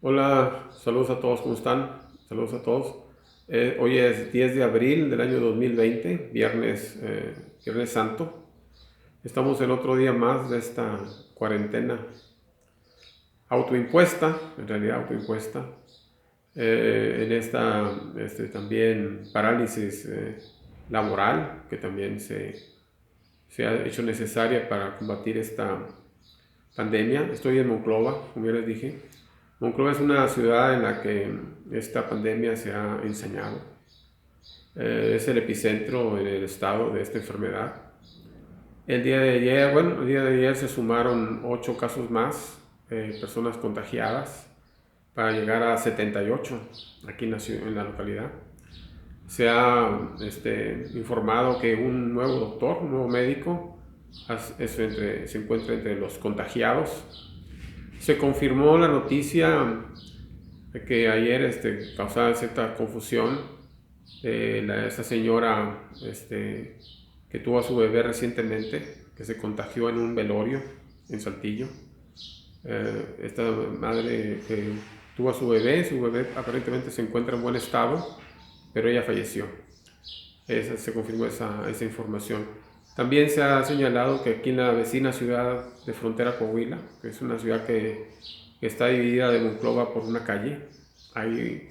Hola, saludos a todos, ¿cómo están? Saludos a todos. Hoy es 10 de abril del año 2020, Viernes Santo. Estamos en otro día más de esta cuarentena autoimpuesta, en realidad autoimpuesta, en esta también parálisis laboral que también se ha hecho necesaria para combatir esta pandemia. Estoy en Monclova, como ya les dije. Monclova es una ciudad en la que esta pandemia se ha ensañado. Es el epicentro en el estado de esta enfermedad. El día de ayer se sumaron 8 casos más, personas contagiadas, para llegar a 78 aquí en la localidad. Se ha informado que un nuevo doctor, un nuevo médico, se encuentra entre los contagiados. Se confirmó la noticia de que ayer causaba cierta confusión de esta señora que tuvo a su bebé recientemente, que se contagió en un velorio en Saltillo. Esta madre que tuvo a su bebé aparentemente se encuentra en buen estado, pero ella falleció. Se confirmó esa información. También se ha señalado que aquí en la vecina ciudad de Frontera Coahuila, que es una ciudad que está dividida de Monclova por una calle, hay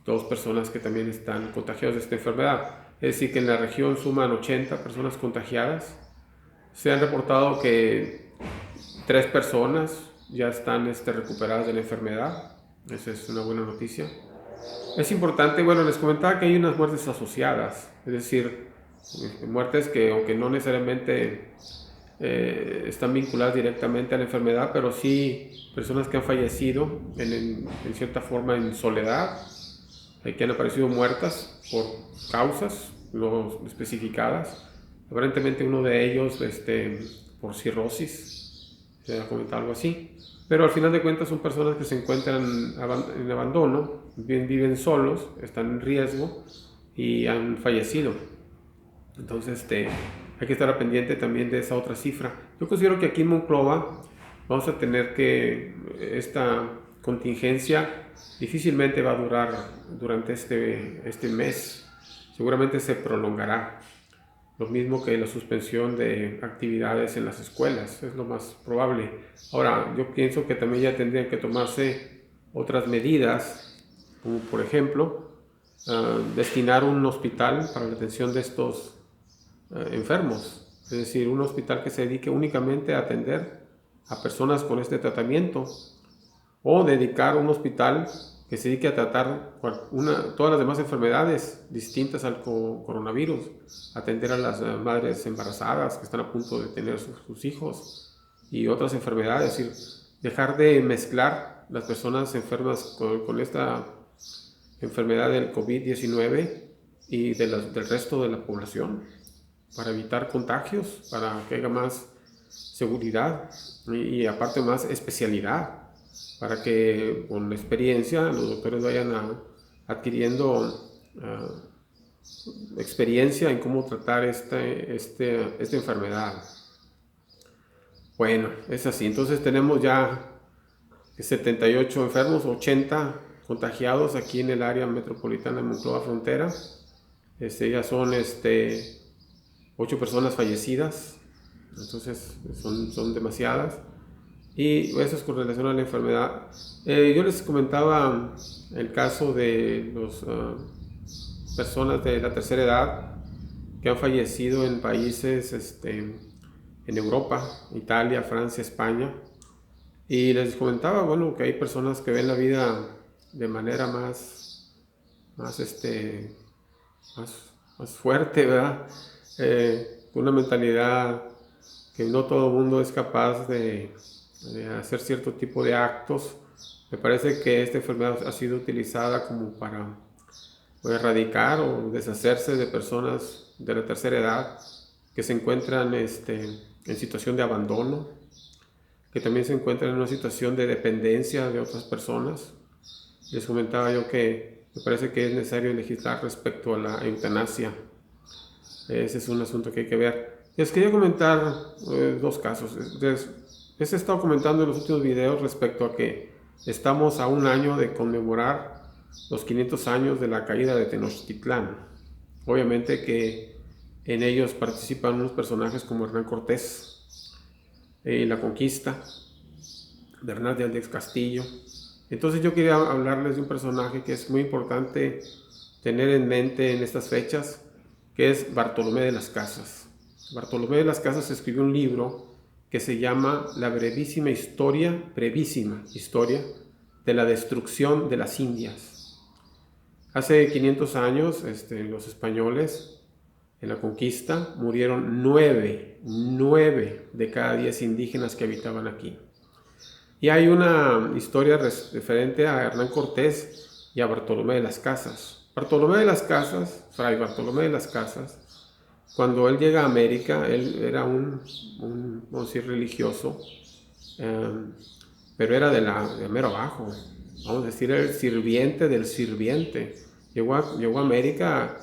2 personas que también están contagiadas de esta enfermedad. Es decir, que en la región suman 80 personas contagiadas. Se han reportado que 3 personas ya están recuperadas de la enfermedad. Esa es una buena noticia. Es importante, bueno, les comentaba que hay unas muertes asociadas, es decir, muertes que aunque no necesariamente están vinculadas directamente a la enfermedad, pero sí personas que han fallecido en cierta forma en soledad, que han aparecido muertas por causas no especificadas. Aparentemente uno de ellos por cirrosis, se ha comentado algo así. Pero al final de cuentas son personas que se encuentran en abandono, viven solos, están en riesgo y han fallecido. Entonces hay que estar pendiente también de esa otra cifra. Yo considero que aquí en Monclova vamos a tener que esta contingencia difícilmente va a durar durante este mes. Seguramente se prolongará. Lo mismo que la suspensión de actividades en las escuelas, es lo más probable. Ahora, yo pienso que también ya tendrían que tomarse otras medidas, como por ejemplo, destinar un hospital para la atención de estos enfermos. Es decir, un hospital que se dedique únicamente a atender a personas con este tratamiento, o dedicar un hospital que se dedique a tratar todas las demás enfermedades distintas al coronavirus, atender a las madres embarazadas que están a punto de tener sus hijos y otras enfermedades, es decir, dejar de mezclar las personas enfermas con esta enfermedad del COVID-19 y del resto de la población, para evitar contagios, para que haya más seguridad y aparte más especialidad, para que con la experiencia los doctores vayan adquiriendo experiencia en cómo tratar esta enfermedad. Bueno, es así. Entonces tenemos ya 78 enfermos, 80 contagiados aquí en el área metropolitana de Monclova Frontera. Ya son 8 personas fallecidas, entonces son demasiadas. Y eso es con relación a la enfermedad. Yo les comentaba el caso de las personas de la tercera edad que han fallecido en países en Europa, Italia, Francia, España. Y les comentaba, bueno, que hay personas que ven la vida de manera más, más, más fuerte, ¿verdad? Con una mentalidad que no todo el mundo es capaz de hacer cierto tipo de actos. Me parece que esta enfermedad ha sido utilizada como para erradicar o deshacerse de personas de la tercera edad que se encuentran en situación de abandono, que también se encuentran en una situación de dependencia de otras personas. Les comentaba yo que me parece que es necesario legislar respecto a la eutanasia. Ese es un asunto que hay que ver. Les quería comentar 2 casos. Les he estado comentando en los últimos videos respecto a que estamos a un año de conmemorar los 500 años de la caída de Tenochtitlán. Obviamente que en ellos participan unos personajes como Hernán Cortés, la conquista, Bernal de Castillo. Entonces yo quería hablarles de un personaje que es muy importante tener en mente en estas fechas, que es Bartolomé de las Casas. Bartolomé de las Casas escribió un libro que se llama La brevísima historia de la destrucción de las Indias. Hace 500 años, los españoles en la conquista murieron 9 de cada 10 indígenas que habitaban aquí. Y hay una historia referente a Hernán Cortés y a Bartolomé de las Casas. Bartolomé de las Casas, Fray Bartolomé de las Casas, cuando él llega a América, él era un vamos a decir, religioso, pero era de mero abajo, vamos a decir, era el sirviente del sirviente. Llegó a América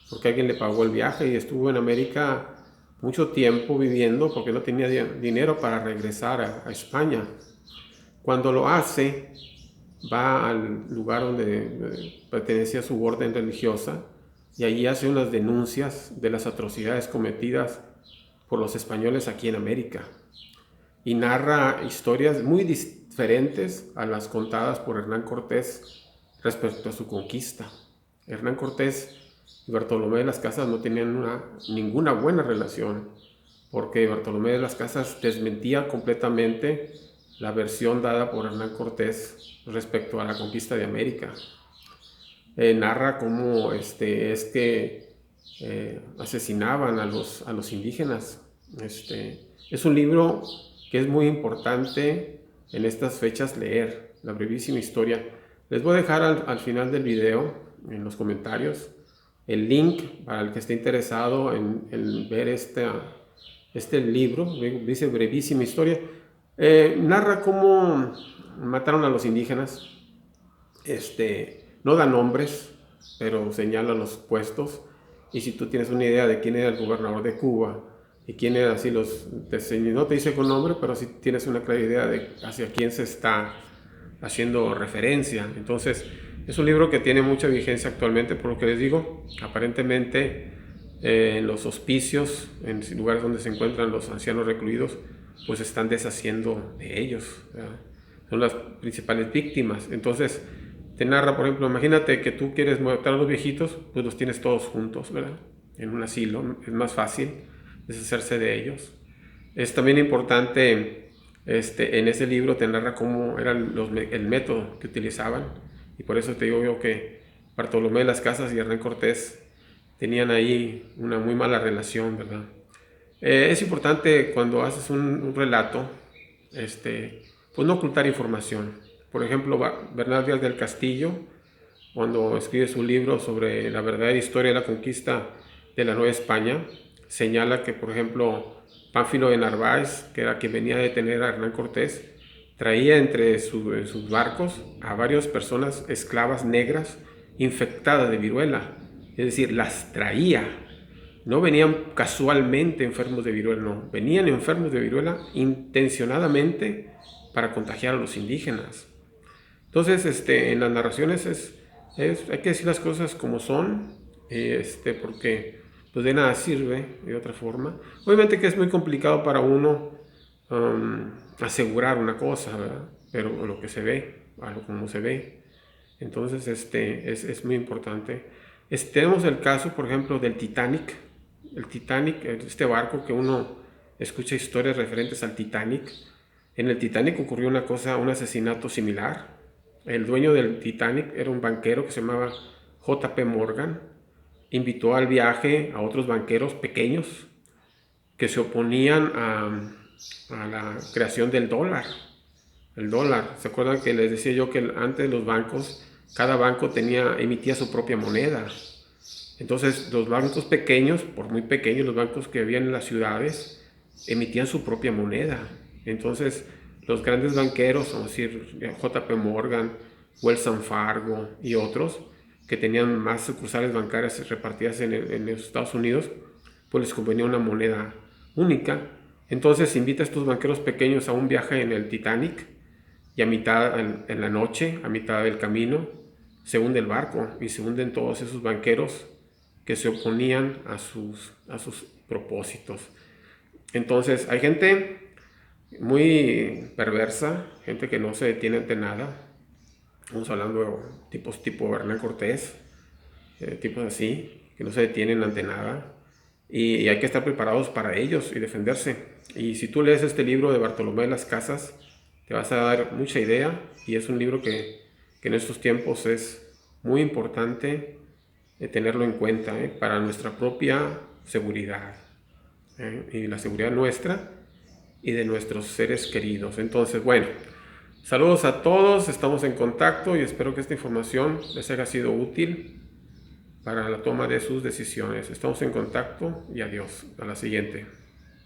porque alguien le pagó el viaje y estuvo en América mucho tiempo viviendo porque no tenía dinero para regresar a España. Cuando lo hace, va al lugar donde pertenecía a su orden religiosa y allí hace unas denuncias de las atrocidades cometidas por los españoles aquí en América y narra historias muy diferentes a las contadas por Hernán Cortés respecto a su conquista. Hernán Cortés y Bartolomé de las Casas no tenían ninguna buena relación, porque Bartolomé de las Casas desmentía completamente la versión dada por Hernán Cortés respecto a la conquista de América. Narra cómo asesinaban a los indígenas. Es un libro que es muy importante en estas fechas leer, La brevísima historia. Les voy a dejar al final del video, en los comentarios, el link para el que esté interesado en ver este libro. Dice brevísima historia. Narra cómo mataron a los indígenas. No da nombres, pero señala los puestos. Y si tú tienes una idea de quién era el gobernador de Cuba y quién era así no te dice con nombre, pero sí tienes una clara idea de hacia quién se está haciendo referencia. Entonces es un libro que tiene mucha vigencia actualmente, por lo que les digo. Aparentemente en los hospicios, en lugares donde se encuentran los ancianos recluidos, pues se están deshaciendo de ellos, ¿verdad? Son las principales víctimas. Entonces te narra, por ejemplo, imagínate que tú quieres matar a los viejitos, pues los tienes todos juntos, ¿verdad? En un asilo, es más fácil deshacerse de ellos. Es también importante, en ese libro te narra cómo era el método que utilizaban, y por eso te digo yo que Bartolomé de las Casas y Hernán Cortés tenían ahí una muy mala relación, ¿verdad? Es importante cuando haces un relato, pues no ocultar información. Por ejemplo, Bernal Díaz del Castillo, cuando escribe su libro sobre la verdadera historia de la conquista de la Nueva España, señala que, por ejemplo, Pánfilo de Narváez, que era quien venía a detener a Hernán Cortés, traía en sus barcos a varias personas esclavas negras infectadas de viruela. Es decir, las traía. No venían casualmente enfermos de viruela, no. Venían enfermos de viruela intencionadamente para contagiar a los indígenas. Entonces, en las narraciones hay que decir las cosas como son, porque pues de nada sirve de otra forma. Obviamente que es muy complicado para uno asegurar una cosa, ¿verdad? Pero lo que se ve, algo como se ve. Entonces, es muy importante. Tenemos el caso, por ejemplo, del Titanic. El Titanic, este barco que uno escucha historias referentes al Titanic. En el Titanic ocurrió un asesinato similar. El dueño del Titanic era un banquero que se llamaba J.P. Morgan. Invitó al viaje a otros banqueros pequeños que se oponían a la creación del dólar. El dólar, ¿se acuerdan que les decía yo que antes los bancos, cada banco emitía su propia moneda? Entonces los bancos pequeños, por muy pequeños, los bancos que habían en las ciudades, emitían su propia moneda. Entonces los grandes banqueros, vamos a decir J.P. Morgan, Wells Fargo y otros, que tenían más sucursales bancarias repartidas en los Estados Unidos, pues les convenía una moneda única. Entonces invita a estos banqueros pequeños a un viaje en el Titanic y a mitad, en la noche, a mitad del camino, se hunde el barco y se hunden todos esos banqueros que se oponían a sus propósitos. Entonces hay gente muy perversa, gente que no se detiene ante nada. Estamos hablando de tipos tipo Hernán Cortés, tipos así, que no se detienen ante nada. Y hay que estar preparados para ellos y defenderse. Y si tú lees este libro de Bartolomé de las Casas, te vas a dar mucha idea. Y es un libro que en estos tiempos es muy importante tenerlo en cuenta para nuestra propia seguridad y la seguridad nuestra y de nuestros seres queridos. Entonces, bueno, saludos a todos, estamos en contacto y espero que esta información les haya sido útil para la toma de sus decisiones. Estamos en contacto y adiós. A la siguiente.